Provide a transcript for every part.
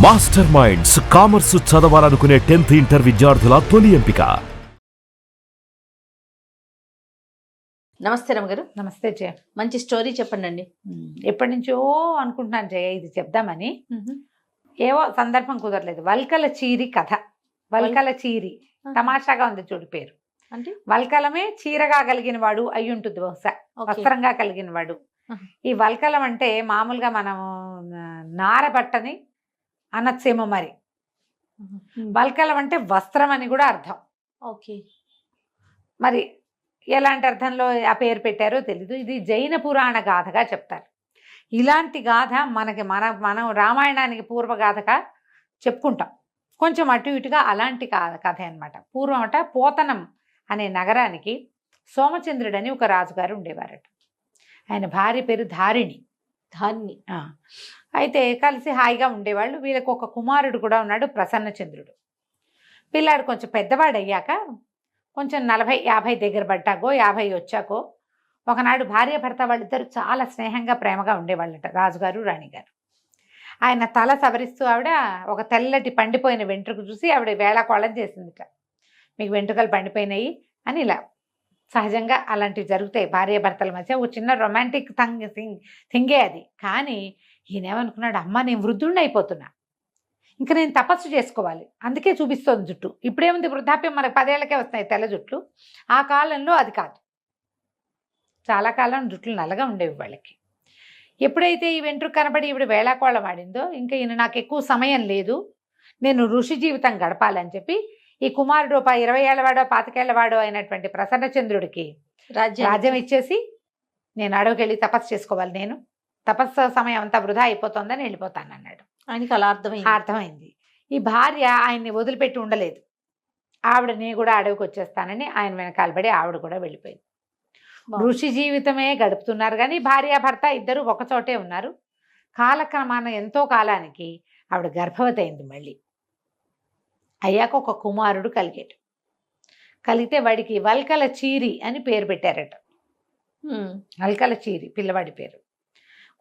Master minds commerce చదవాలనుకునే 10th inter విద్యార్థుల తొలి ఎంపిక. నమస్తే రమగారు. నమస్తే జయ. మంచి స్టోరీ చెప్పండి. ఎప్పటి నుంచో అనుకుంటున్నాను జయ ఇది చెప్దామని, ఏవో సందర్భం కుదరలేదు. వల్కల చీరి కథ. వల్కల చీరి తమాషాగా ఉంది చూడు పేరు. అంటే వల్కలమే చీరగా కలిగిన వాడు అయి ఉంటుంది, బహుశా వస్త్రంగా కలిగిన వాడు. ఈ వల్కలం అంటే మామూలుగా మనం నార బట్టని అనొచ్చేమో మరి. వల్కలం అంటే వస్త్రం అని కూడా అర్థం. ఓకే, మరి ఎలాంటి అర్థంలో ఆ పేరు పెట్టారో తెలీదు. ఇది జైన పురాణ గాథగా చెప్తారు. ఇలాంటి గాథ మనం రామాయణానికి పూర్వగాథగా చెప్పుకుంటాం. కొంచెం అటు ఇటుగా అలాంటి కథ అనమాట. పూర్వమట పోతనం అనే నగరానికి సోమచంద్రుడని ఒక రాజుగారు ఉండేవారట. ఆయన భార్య పేరు ధారిణి. అయితే కలిసి హాయిగా ఉండేవాళ్ళు. వీళ్ళకి ఒక కుమారుడు కూడా ఉన్నాడు, ప్రసన్నచంద్రుడు. పిల్లాడు కొంచెం పెద్దవాడు అయ్యాక, కొంచెం 40-50 దగ్గర పడ్డాకో 50 వచ్చాకో, ఒకనాడు భార్య భర్త వాళ్ళిద్దరు చాలా స్నేహంగా ప్రేమగా ఉండేవాళ్ళట, రాజుగారు రాణిగారు. ఆయన తల సవరిస్తూ ఆవిడ ఒక తెల్లటి పండిపోయిన వెంట్రుక చూసి ఆవిడ వేళాకోళం చేసిందిట. మీకు వెంట్రుకలు పండిపోయినాయి అని. ఇలా సహజంగా అలాంటివి జరుగుతాయి భార్య భర్తల మధ్య. ఒక చిన్న రొమాంటిక్ థింగే అది. కానీ ఈయనేమనుకున్నాడు, అమ్మ నేను వృద్ధుడిని అయిపోతున్నా, ఇంకా నేను తపస్సు చేసుకోవాలి, అందుకే చూపిస్తోంది జుట్టు. ఇప్పుడేముంది, వృద్ధాప్యం మనకు 10 ఏళ్లకే వస్తాయి తెల్ల జుట్లు. ఆ కాలంలో అది కాదు, చాలా కాలం జుట్లు నల్లగా ఉండేవి వాళ్ళకి. ఎప్పుడైతే ఈ వెంట్రుక కనబడి ఈవిడ వేళాకోళం ఆడిందో, ఇంకా ఈయన నాకు ఎక్కువ సమయం లేదు, నేను ఋషి జీవితం గడపాలని చెప్పి ఈ కుమారుడు 20 ఏళ్లవాడో 25 ఏళ్లవాడో అయినటువంటి ప్రసన్నచంద్రుడికి రాజ్యం ఇచ్చేసి, నేను అడవికి వెళ్ళి తపస్సు చేసుకోవాలి, నేను తపస్సు సమయం అంతా వృధా అయిపోతుందని వెళ్ళిపోతాను అన్నాడు. ఆయనకి అలా అర్థమైంది. ఈ భార్య ఆయన్ని వదిలిపెట్టి ఉండలేదు. ఆవిడ నేను కూడా అడవికి వచ్చేస్తానని ఆయన వెనకాలబడి ఆవిడ కూడా వెళ్ళిపోయింది. ఋషి జీవితమే గడుపుతున్నారు కానీ భార్యాభర్త ఇద్దరు ఒకచోటే ఉన్నారు. కాలక్రమాన ఎంతో కాలానికి ఆవిడ గర్భవతి అయింది. మళ్ళీ అయ్యాక ఒక కుమారుడు కలిగితే వాడికి వల్కల చీరి అని పేరు పెట్టారట. వల్కల చీరి పిల్లవాడి పేరు.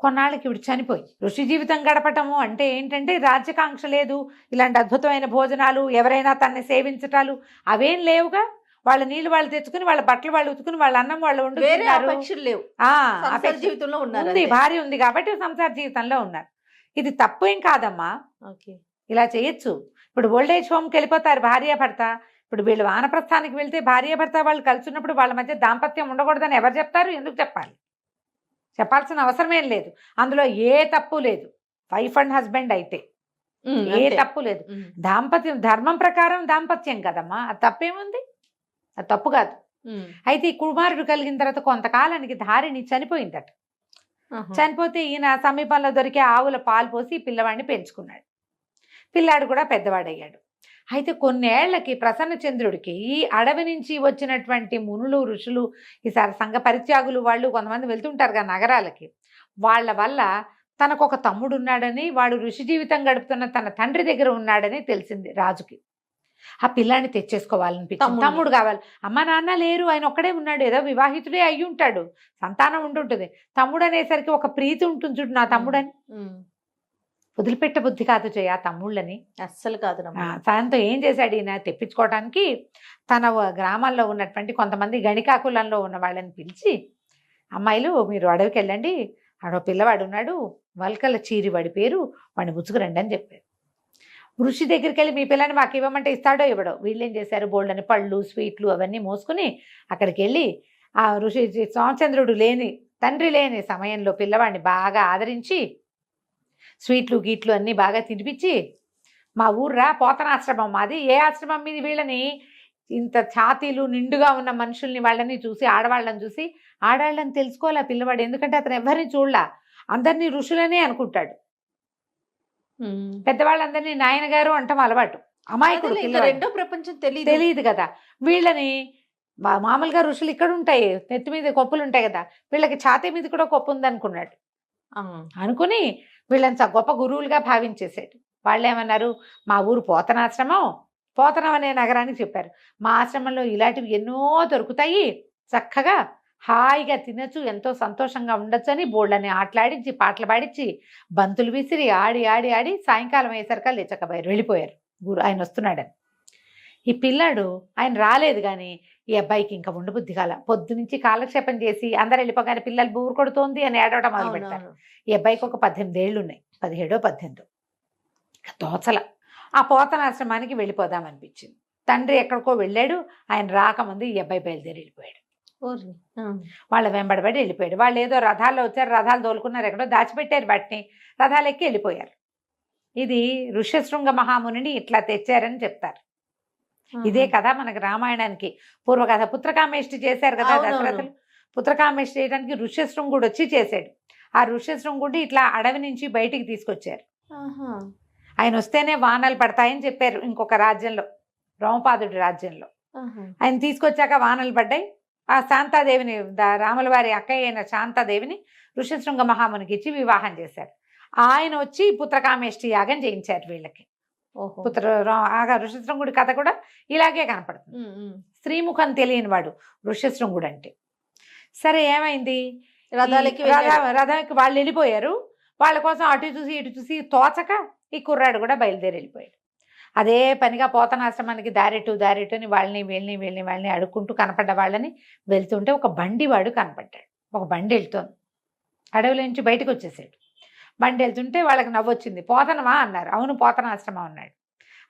కొన్నాళ్ళకి ఇవిడు చనిపోయి, ఋషి జీవితం గడపటము అంటే ఏంటంటే రాజ్యకాంక్ష లేదు, ఇలాంటి అద్భుతమైన భోజనాలు, ఎవరైనా తనని సేవించటాలు అవేం లేవుగా. వాళ్ళ నీళ్ళు వాళ్ళు తెచ్చుకుని, వాళ్ళ బట్టలు వాళ్ళు ఉతుకుని, వాళ్ళ అన్నం వాళ్ళు వండుకున్నారు. జీవితంలో ఉంది, భార్య ఉంది కాబట్టి సంసార జీవితంలో ఉన్నారు. ఇది తప్పు ఏం కాదమ్మా, ఇలా చేయొచ్చు. ఇప్పుడు ఓల్డేజ్ హోమ్కి వెళ్ళిపోతారు భార్యాభర్త. ఇప్పుడు వీళ్ళు వానప్రస్థానికి వెళ్తే భార్యాభర్త వాళ్ళు కలిసి ఉన్నప్పుడు వాళ్ళ మధ్య దాంపత్యం ఉండకూడదని ఎవరు చెప్తారు? ఎందుకు చెప్పాలి? చెప్పాల్సిన అవసరం ఏం లేదు. అందులో ఏ తప్పు లేదు. వైఫ్ అండ్ హస్బెండ్ అయితే ఏ తప్పు లేదు. దాంపత్యం ధర్మం ప్రకారం దాంపత్యం కదమ్మా, అది తప్పేముంది? అది తప్పు కాదు. అయితే ఈ కుమారుడు కలిగిన తర్వాత కొంతకాలానికి ధారిణి చనిపోయిందట. చనిపోతే ఈయన సమీపంలో దొరికే ఆవుల పాలు పోసి పిల్లవాడిని పెంచుకున్నాడు. పిల్లాడు కూడా పెద్దవాడయ్యాడు. అయితే కొన్నేళ్లకి ప్రసన్నచంద్రుడికి ఈ అడవి నుంచి వచ్చినటువంటి మునులు, ఋషులు, ఈ సంఘ పరిత్యాగులు వాళ్ళు కొంతమంది వెళ్తుంటారు కదా నగరాలకి, వాళ్ళ వల్ల తనకు ఒక తమ్ముడు ఉన్నాడని, వాడు ఋషి జీవితం గడుపుతున్న తన తండ్రి దగ్గర ఉన్నాడని తెలిసింది రాజుకి. ఆ పిల్లాన్ని తెచ్చేసుకోవాలనిపించింది. తమ్ముడు కావాలి. అమ్మ నాన్న లేరు, ఆయన ఒక్కడే ఉన్నాడు, ఏదో వివాహితుడే అయ్యి ఉంటాడు, సంతానం ఉంటుంటుంది. తమ్ముడు అనేసరికి ఒక ప్రీతి ఉంటుంది చూడు, నా తమ్ముడని. వదిలిపెట్ట బుద్ధి కాదు జయ తమ్ముళ్ళని, అస్సలు కాదు. తనతో ఏం చేశాడు ఈయన, తెప్పించుకోవడానికి తన గ్రామాల్లో ఉన్నటువంటి కొంతమంది గణికాకులంలో ఉన్న వాళ్ళని పిలిచి, అమ్మాయిలు మీరు అడవికి వెళ్ళండి, ఆడో పిల్లవాడు ఉన్నాడు, వల్కల చీరి వాడి పేరు, వాడిని ముచ్చుకురండి అని చెప్పారు. ఋషి దగ్గరికి వెళ్ళి మీ పిల్లని మాకు ఇవ్వమంటే ఇస్తాడో ఇవ్వడో. వీళ్ళు ఏం చేశారు, బోల్డని పళ్ళు స్వీట్లు అవన్నీ మోసుకుని అక్కడికి వెళ్ళి ఆ ఋషి సోమచంద్రుడు తండ్రి లేని సమయంలో పిల్లవాడిని బాగా ఆదరించి స్వీట్లు గీట్లు అన్నీ బాగా తినిపించి, మా ఊర్రా పోతనాశ్రమం మాది, ఏ ఆశ్రమం మీద వీళ్ళని ఇంత ఛాతీలు నిండుగా ఉన్న మనుషుల్ని వాళ్ళని చూసి, ఆడవాళ్ళని చూసి ఆడవాళ్ళని తెలుసుకోవాలి ఆ పిల్లవాడు. ఎందుకంటే అతను ఎవరిని చూడలా, అందరినీ ఋషులనే అనుకుంటాడు. పెద్దవాళ్ళందరినీ నాయన గారు అంటాం అలవాటు. అమాయకుడు, రెండో ప్రపంచం తెలియదు కదా వీళ్ళని. మామూలుగా ఋషులు ఇక్కడ ఉంటాయి, నెత్తి మీద కొప్పులు ఉంటాయి కదా, వీళ్ళకి ఛాతీ మీద కూడా కొప్పు ఉందనుకున్నాడు. అనుకుని వీళ్ళని గొప్ప గురువులుగా భావించేసాడు. వాళ్ళు ఏమన్నారు, మా ఊరు పోతనం అనే నగరానికి చెప్పారు, మా ఆశ్రమంలో ఇలాంటివి ఎన్నో దొరుకుతాయి, చక్కగా హాయిగా తినచ్చు, ఎంతో సంతోషంగా ఉండొచ్చు అని బోళ్ళని ఆటలాడించి పాటలు పాడించి బంతులు విసిరి ఆడి ఆడి ఆడి సాయంకాలం అయ్యేసరికి లేచకపోయారు, వెళ్ళిపోయారు ఆయన వస్తున్నాడని. ఈ పిల్లాడు ఆయన రాలేదు, కానీ ఈ అబ్బాయికి ఇంకా ఉండబుద్ధి కాల. పొద్దు నుంచి కాలక్షేపం చేసి అందరు వెళ్ళిపోగానే పిల్లలు బూరు కొడుతోంది అని ఏడవడం మొదలు పెడతారు. ఈ అబ్బాయికి ఒక 18 ఏళ్ళు ఉన్నాయి, 17 18. తోచల ఆ పోతనాశ్రమానికి వెళ్ళిపోదామనిపించింది. తండ్రి ఎక్కడికో వెళ్ళాడు, ఆయన రాకముందు ఈ అబ్బాయి బయలుదేరి వెళ్ళిపోయాడు. వాళ్ళ వెంబడబడి వెళ్ళిపోయాడు. వాళ్ళు ఏదో రథాల్లో వచ్చారు, రథాలు తోలుకున్నారు, ఎక్కడో దాచిపెట్టారు వాటిని, రథాలు ఎక్కి వెళ్ళిపోయారు. ఇది ఋష్యశృంగ మహామునిని ఇట్లా తెచ్చారని చెప్తారు. ఇదే కదా మనకి రామాయణానికి పూర్వకథ. పుత్రకామేష్టి చేశారు కదా దశరథులు. పుత్రకామేష్టి చేయడానికి ఋష్యశృంగుడు వచ్చి చేశాడు. ఆ ఋష్యశృంగుడి ఇట్లా అడవి నుంచి బయటికి తీసుకొచ్చారు. ఆయన వస్తేనే వానలు పడతాయని చెప్పారు ఇంకొక రాజ్యంలో, రోమపాదుడి రాజ్యంలో. ఆయన తీసుకొచ్చాక వానలు పడ్డాయి. ఆ శాంతాదేవిని, రాముల వారి అక్కయ్య అయిన శాంతాదేవిని ఋష్యశృంగ మహామునికి ఇచ్చి వివాహం చేశారు. ఆయన వచ్చి పుత్రకామేష్టి యాగం చేయించారు వీళ్ళకి. ఋష్యశృంగుడి కథ కూడా ఇలాగే కనపడుతుంది. స్త్రీముఖం తెలియని వాడు ఋష్యశృంగుడు అంటే. సరే ఏమైంది, రథాలకి వాళ్ళు వెళ్ళిపోయారు. వాళ్ళ కోసం అటు చూసి ఇటు చూసి తోచక ఈ కుర్రాడు కూడా బయలుదేరి వెళ్ళిపోయాడు. అదే పనిగా పోతనాశ్రమానికి దారెటు అని వాళ్ళని అడుక్కుంటూ కనపడ్డ వాళ్ళని వెళ్తుంటే ఒక బండి వాడు కనపడ్డాడు. ఒక బండి వెళ్తోంది, అడవిలో నుంచి బయటకు వచ్చేసాడు. బండి వెళ్తుంటే వాళ్ళకి నవ్వొచ్చింది. పోతనమా అన్నారు. అవును పోతనాశ్రమం అన్నాడు.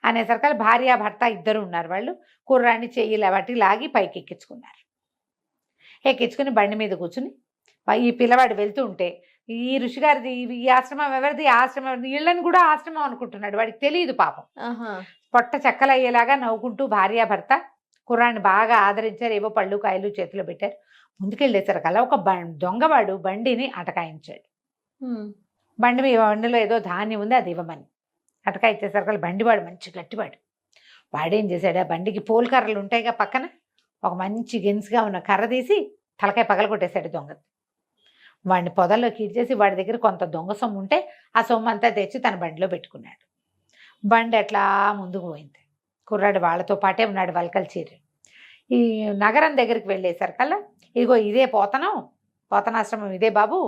అనేసరికి భార్య భర్త ఇద్దరు ఉన్నారు. వాళ్ళు కుర్రాన్ని చెయ్యిల బట్టి లాగి పైకి ఎక్కించుకున్నారు. ఎక్కించుకుని బండి మీద కూర్చుని ఈ పిల్లవాడు వెళ్తూ ఉంటే ఈ ఋషిగారిది ఈ ఆశ్రమం ఎవరిది, ఆశ్రమం ఎవరిది, ఇళ్ళని కూడా ఆశ్రమం అనుకుంటున్నాడు. వాడికి తెలియదు పాపం. పొట్ట చెక్కలయ్యేలాగా నవ్వుకుంటూ భార్య భర్త కుర్రాన్ని బాగా ఆదరించారు. ఏవో పళ్ళు కాయలు చేతిలో పెట్టారు. ముందుకెళ్ళేసరికల్లా ఒక దొంగవాడు బండిని అటకాయించాడు. బండిలో ఏదో ధాన్యం ఉంది, అది ఇవ్వమని అటకాయించేసరికి బండివాడు మంచి గట్టివాడు. వాడేం చేశాడు, ఆ బండికి పోల్కర్రలు ఉంటాయిగా పక్కన, ఒక మంచి గెన్స్గా ఉన్న కర్ర తీసి తలకాయ పగల కొట్టేశాడు దొంగ. వాడిని పొదల్లోకి ఇచ్చేసి వాడి దగ్గర కొంత దొంగ సొమ్ము ఉంటే ఆ సొమ్ము అంతా తెచ్చి తన బండిలో పెట్టుకున్నాడు. బండి అట్లా ముందుకు పోయింది. కుర్రాడు వాళ్ళతో పాటే ఉన్నాడు, వలకలు చీర. ఈ నగరం దగ్గరికి వెళ్ళేసరికల్లా ఇదిగో ఇదే పోతనాశ్రమం ఇదే బాబు,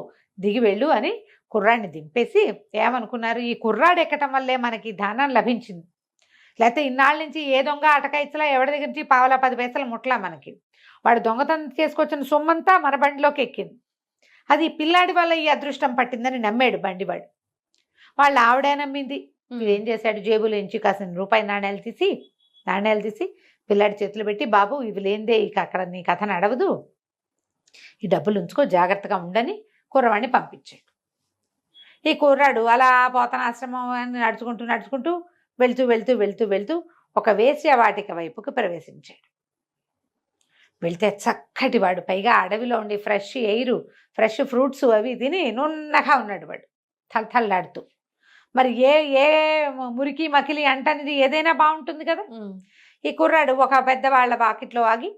దిగి వెళ్ళు అని కుర్రాడిని దింపేసి ఏమనుకున్నారు, ఈ కుర్రాడు ఎక్కటం వల్లే మనకి ధనం లభించింది. లేకపోతే ఇన్నాళ్ళ నుంచి ఏ దొంగ అటకాయిచ్చలా ఎవరి దగ్గర నుంచి పావలా 10 పైసలు ముట్లా మనకి. వాడు దొంగతనం చేసుకొచ్చిన సొమ్మంతా మన బండిలోకి ఎక్కింది. అది పిల్లాడి వల్ల ఈ అదృష్టం పట్టిందని నమ్మాడు బండివాడు. వాళ్ళ ఆవిడే నమ్మింది. ఏం చేశాడు, జేబులోంచి కాసిన రూపాయి నాణ్యాలు తీసి పిల్లాడి చేతులు పెట్టి, బాబు ఇవి లేనిదే ఇక అక్కడ నీ కథ నడవదు, ఈ డబ్బులు ఉంచుకో, జాగ్రత్తగా ఉండని కుర్రవాడిని పంపించాడు. ఈ కుర్రాడు అలా పోతనాశ్రమం నడుచుకుంటూ వెళ్తూ ఒక వేశ్యవాటిక వైపుకి ప్రవేశించాడు. వెళ్తే చక్కటి వాడు, పైగా అడవిలో ఉండి ఫ్రెష్ ఎయిర్, ఫ్రెష్ ఫ్రూట్స్ అవి తిని నున్నగా ఉన్నాడు వాడు, తలతల్లాడుతూ. మరి ఏ మురికి మకిలి అంటనిది ఏదైనా బాగుంటుంది కదా. ఈ కుర్రాడు ఒక పెద్దవాళ్ళ వాకిట్లో ఆగి,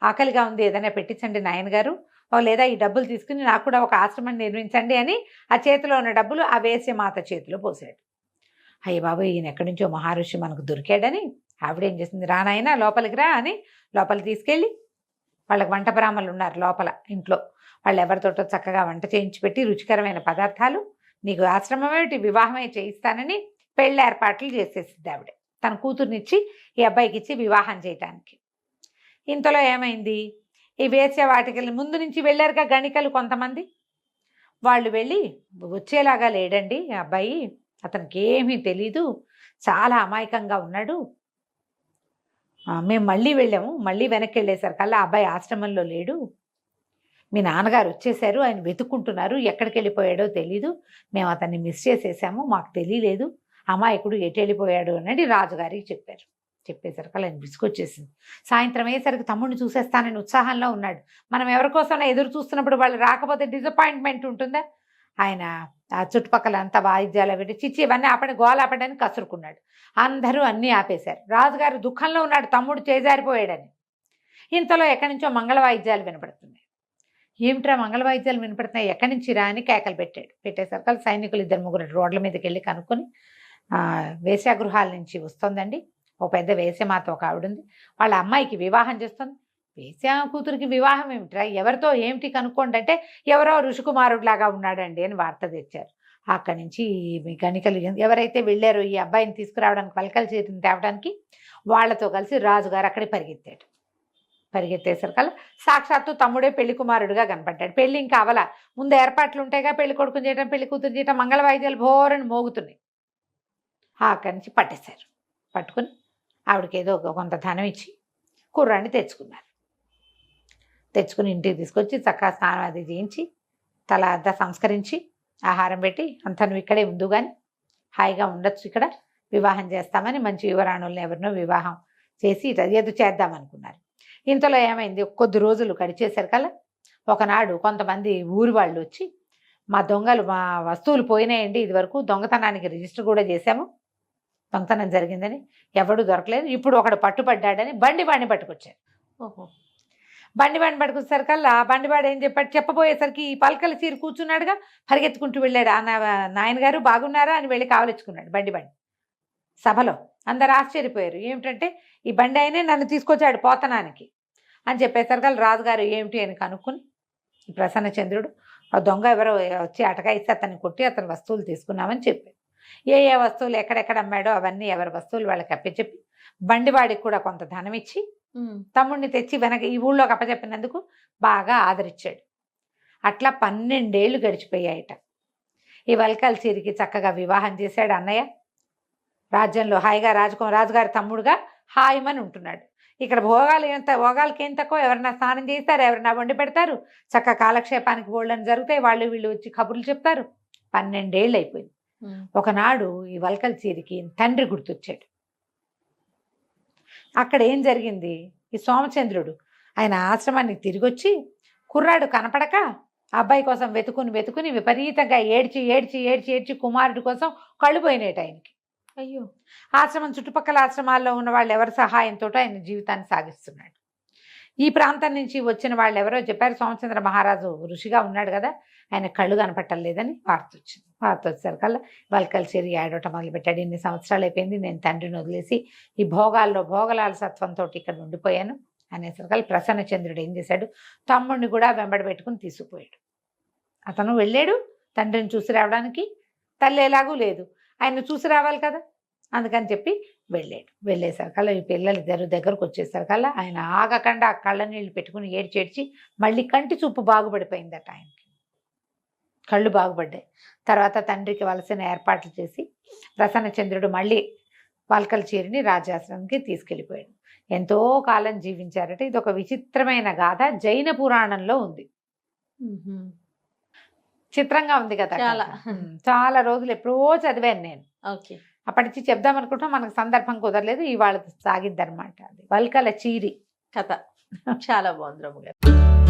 ఆకలిగా ఉంది, ఏదైనా పెట్టించండి నాయనగారు, లేదా ఈ డబ్బులు తీసుకుని నాకు కూడా ఒక ఆశ్రమం నిర్మించండి అని ఆ చేతిలో ఉన్న డబ్బులు ఆ వేశ్యమాత చేతిలో పోసాడు. అయ్య బాబు, ఈయన ఎక్కడి నుంచో మహర్షి మనకు దొరికాడని ఆవిడేం చేసింది, రానాయన లోపలికి రా అని లోపలికి తీసుకెళ్ళి, వాళ్ళకి వంట బ్రాహ్మణులు ఉన్నారు లోపల ఇంట్లో, వాళ్ళు ఎవరితోటో చక్కగా వంట చేయించి పెట్టి రుచికరమైన పదార్థాలు, నీకు ఆశ్రమం ఏమిటి వివాహమే చేయిస్తానని పెళ్ళి ఏర్పాట్లు చేసేసింది ఆవిడ. తన కూతుర్నిచ్చి ఈ అబ్బాయికి ఇచ్చి వివాహం చేయటానికి. ఇంతలో ఏమైంది, ఈ వేశ్యవాటికల ముందు నుంచి వెళ్ళారుగా గణికలు కొంతమంది, వాళ్ళు వెళ్ళి వచ్చేలాగా లేడండి అబ్బాయి, అతనికి ఏమీ తెలీదు, చాలా అమాయకంగా ఉన్నాడు, మేము మళ్ళీ వెళ్ళాము, మళ్ళీ వెనక్కి వెళ్ళేసరికల్లా అబ్బాయి ఆశ్రమంలో లేడు, మీ నాన్నగారు వచ్చేసారు, ఆయన వెతుక్కుంటున్నారు, ఎక్కడికి వెళ్ళిపోయాడో తెలీదు, మేము అతన్ని మిస్ చేసేసాము, మాకు తెలియలేదు, అమాయకుడు ఎటు వెళ్ళిపోయాడు అని రాజుగారికి చెప్పారు. చెప్పేసరికి ఆయన విసుకొచ్చేసింది. సాయంత్రం అయ్యేసరికి తమ్ముడిని చూసేస్తానని ఉత్సాహంలో ఉన్నాడు. మనం ఎవరికోసం ఎదురు చూస్తున్నప్పుడు వాళ్ళు రాకపోతే డిసప్పాయింట్మెంట్ ఉంటుందా. ఆయన ఆ చుట్టుపక్కల అంతా వాయిద్యాలు పెట్టి చిచ్చి ఇవన్నీ ఆపండి, గోల ఆపడని కసురుకున్నాడు. అందరూ అన్నీ ఆపేశారు. రాజుగారు దుఃఖంలో ఉన్నాడు, తమ్ముడు చేజారిపోయాడని. ఇంతలో ఎక్కడి నుంచో మంగళ వాయిద్యాలు వినపడుతున్నాయి. ఏమిట్రా మంగళ వాయిద్యాలు వినపడుతున్నాయి, ఎక్కడి నుంచి రా అని కేకలు పెట్టాడు. పెట్టేసరికి సైనికులు 2-3 రోడ్ల మీదకి వెళ్ళి కనుక్కొని, వేశ్యాగృహాల నుంచి వస్తుందండి, ఓ పెద్ద వేశ్యమాత ఒక ఆవిడ ఉంది, వాళ్ళ అమ్మాయికి వివాహం చేస్తుంది, వేశ్య కూతురికి వివాహం ఏమిట్రా, ఎవరితో ఏమిటి కనుక్కోండి అంటే ఎవరో ఋషికుమారుడిలాగా ఉన్నాడండి అని వార్త తెచ్చారు. అక్కడి నుంచి మీ గణికలు ఎవరైతే వెళ్ళారో ఈ అబ్బాయిని తీసుకురావడానికి పలకల చీరని తేవడానికి, వాళ్ళతో కలిసి రాజుగారు అక్కడికి పరిగెత్తాడు. పరిగెత్తేసరికల్లా సాక్షాత్తు తమ్ముడే పెళ్లి కుమారుడుగా కనపడ్డాడు. పెళ్లి ఇంకా అవల, ముందు ఏర్పాట్లు ఉంటాయిగా, పెళ్లి కొడుకుని చేయటం పెళ్లి కూతురు చేయటం, మంగళ వాయిద్యాలు భోరని మోగుతున్నాయి. అక్కడి నుంచి పట్టేశారు. పట్టుకుని ఆవిడకి ఏదో కొంత ధనం ఇచ్చి కుర్రాన్ని తెచ్చుకున్నారు. తెచ్చుకుని ఇంటికి తీసుకొచ్చి చక్కగా స్నానం అది చేయించి తల అంతా సంస్కరించి ఆహారం పెట్టి, అంత నువ్వు ఇక్కడే ఉండు కానీ హాయిగా ఉండొచ్చు, ఇక్కడ వివాహం చేస్తామని మంచి యువరాణుల్ని ఎవరినో వివాహం చేసి ఏదో చేద్దామనుకున్నారు. ఇంతలో ఏమైంది, కొద్ది రోజులు గడిచేసరికల్లా ఒకనాడు కొంతమంది ఊరి వాళ్ళు వచ్చి, మా దొంగలు మా వస్తువులు పోయినాయండి, ఇది వరకు దొంగతనానికి రిజిస్టర్ కూడా చేశాము, దొంగతనం జరిగిందని ఎవడూ దొరకలేదు, ఇప్పుడు ఒకడు పట్టుబడ్డాడని బండివాడిని పట్టుకొచ్చారు. ఓహో. బండివాడిని పట్టుకొచ్చేసరికల్లా బండివాడు ఏం చెప్పాడు, చెప్పబోయేసరికి ఈ పలకల చీర కూర్చున్నాడుగా, పరిగెత్తుకుంటూ వెళ్ళాడు. నాయనగారు బాగున్నారా అని వెళ్ళి కావలించుకున్నాడు బండి. సభలో అందరు ఆశ్చర్యపోయారు. ఏమిటంటే ఈ బండి అయినే నన్ను తీసుకొచ్చాడు పోతనానికి అని చెప్పేసరికి రాజుగారు ఏమిటి అని కనుక్కుని, ఈ ప్రసన్నచంద్రుడు ఆ దొంగ ఎవరో వచ్చి అటకాయిస్తే అతన్ని కొట్టి అతని వస్తువులు తీసుకున్నామని చెప్పారు. ఏ ఏ వస్తువులు ఎక్కడెక్కడ అమ్మాడో అవన్నీ ఎవరి వస్తువులు వాళ్ళకి అప్పచెప్పి, బండివాడికి కూడా కొంత ధనం ఇచ్చి తమ్ముడిని తెచ్చి వెనక ఈ ఊళ్ళోకి అప్పచెప్పినందుకు బాగా ఆదరించాడు. అట్లా 12 ఏళ్ళు గడిచిపోయాయట. ఈ వల్కల్ చీరికి చక్కగా వివాహం చేశాడు అన్నయ్య. రాజ్యంలో హాయిగా రాజుగారి తమ్ముడుగా హాయిమని ఉంటున్నాడు. ఇక్కడ భోగాలకి ఏం తక్కువ, ఎవరైనా స్నానం చేస్తారు, ఎవరైనా వండి పెడతారు, చక్క కాలక్షేపానికి బోళ్ళని జరుగుతాయి, వాళ్ళు వీళ్ళు వచ్చి కబుర్లు చెప్తారు. 12 ఏళ్ళు అయిపోయింది. ఒకనాడు ఈ వల్కల్ చీరికి తండ్రి గుర్తొచ్చాడు. అక్కడ ఏం జరిగింది, ఈ సోమచంద్రుడు ఆయన ఆశ్రమానికి తిరిగి వచ్చి కుర్రాడు కనపడక అబ్బాయి కోసం వెతుకుని విపరీతంగా ఏడ్చి కుమారుడి కోసం కళ్ళు పోయినాయి ఆయనకి. అయ్యో. ఆశ్రమం చుట్టుపక్కల ఆశ్రమాల్లో ఉన్న వాళ్ళు ఎవరి సహాయంతో ఆయన జీవితాన్ని సాగిస్తున్నాడు. ఈ ప్రాంతం నుంచి వచ్చిన వాళ్ళు ఎవరో చెప్పారు, సోమచంద్ర మహారాజు ఋషిగా ఉన్నాడు కదా, ఆయన కళ్ళు కనపట్టలేదని వార్త వచ్చింది. వార్త వచ్చేసరికల్లా వల్కల్ చీరి ఏడవటం మొదలుపెట్టాడు. ఇన్ని సంవత్సరాలు అయిపోయింది, నేను తండ్రిని వదిలేసి ఈ భోగాల సత్వంతో ఇక్కడ ఉండిపోయాను అనేసరికల్లా ప్రసన్నచంద్రుడు ఏం చేశాడు, తమ్ముడిని కూడా వెంబడి పెట్టుకుని తీసుకుపోయాడు. అతను వెళ్ళాడు తండ్రిని చూసి రావడానికి, తల్లి ఎలాగూ లేదు, ఆయన చూసి రావాలి కదా, అందుకని చెప్పి వెళ్ళాడు. వెళ్ళేసరికల్లా ఈ పిల్లలు ఇద్దరు దగ్గరకు వచ్చేసరికల్లా ఆయన ఆగకుండా కళ్ళ నీళ్ళు పెట్టుకుని ఏడ్చి మళ్ళీ కంటి చూపు బాగుపడిపోయిందట. ఆయనకి కళ్ళు బాగుపడ్డాయి. తర్వాత తండ్రికి వలసిన ఏర్పాట్లు చేసి ప్రసన్నచంద్రుడు మళ్ళీ వల్కల్ చీరిని రాజాశ్రమానికి తీసుకెళ్ళిపోయాడు. ఎంతో కాలం జీవించారట. ఇది ఒక విచిత్రమైన గాథ జైన పురాణంలో ఉంది. చిత్రంగా ఉంది కదా, చాలా రోజులు ఎప్పుడో చదివాను నేను. ఓకే. అప్పటి నుంచి చెప్దాం అనుకుంటాం, మనకు సందర్భం కుదరలేదు, ఇవాళ సాగిద్దనమాట. అది వల్కల చీరి కథ చాలా బాగుంది రమ్మ గారు.